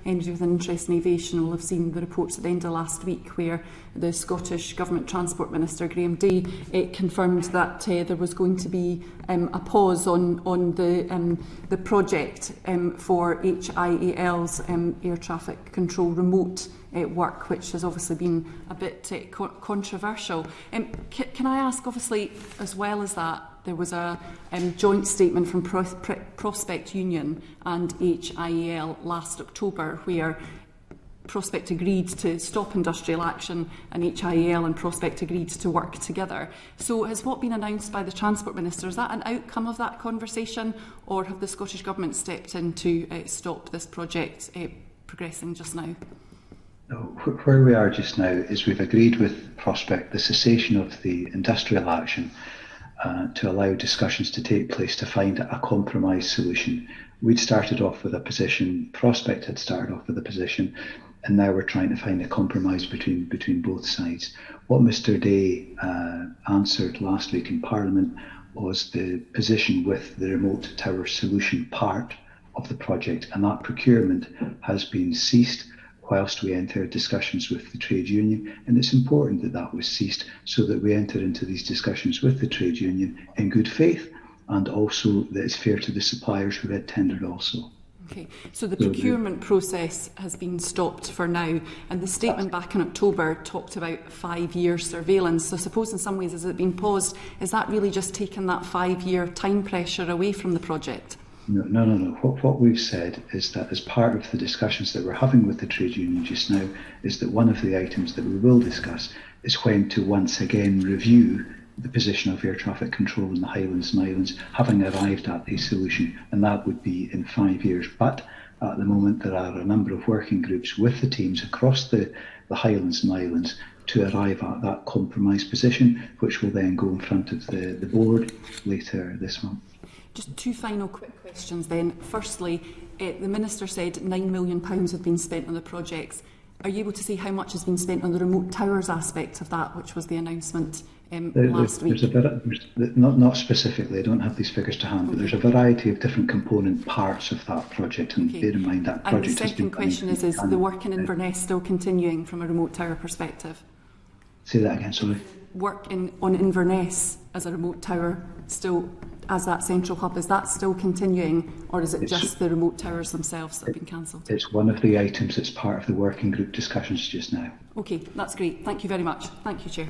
anybody with an interest in aviation will have seen the reports at the end of last week where the Scottish Government Transport Minister Graham Day confirmed that there was going to be a pause on the project for HIAL's air traffic control remote work, which has obviously been a bit controversial. Can I ask, obviously, as well as that, there was a joint statement from Prospect Union and HIAL last October where Prospect agreed to stop industrial action and HIAL and Prospect agreed to work together. So has what been announced by the Transport Minister, is that an outcome of that conversation, or have the Scottish Government stepped in to stop this project progressing just now? Where we are just now is we've agreed with Prospect the cessation of the industrial action to allow discussions to take place to find a compromise solution. We'd started off with a position, Prospect had started off with a position, and now we're trying to find a compromise between both sides. What Mr Day answered last week in Parliament was the position with the remote tower solution part of the project, and that procurement has been ceased whilst we enter discussions with the trade union, and it's important that that was ceased so that we enter into these discussions with the trade union in good faith, and also that it's fair to the suppliers who had tendered also. Okay, so the procurement process has been stopped for now, and the statement back in October talked about 5-year surveillance. So I suppose in some ways, has it been paused? Is that really just taken that 5-year time pressure away from the project? No. What we've said is that as part of the discussions that we're having with the trade union just now, is that one of the items that we will discuss is when to once again review the position of air traffic control in the Highlands and Islands, having arrived at a solution, and that would be in 5 years. But at the moment, there are a number of working groups with the teams across the Highlands and Islands to arrive at that compromise position, which will then go in front of the board later this month. Just 2 final quick questions then. Firstly, the Minister said £9 million had been spent on the projects. Are you able to say how much has been spent on the remote towers aspect of that, which was the announcement last week? Not specifically, I don't have these figures to hand, but there's a variety of different component parts of that project, and bear in mind that project. And the second question is the work in Inverness still continuing from a remote tower perspective? Say that again, sorry. Work on Inverness as a remote tower still, as that central hub, is that still continuing, or is it just the remote towers themselves that have been cancelled? It's one of the items that's part of the working group discussions just now. Okay, that's great. Thank you very much. Thank you, Chair.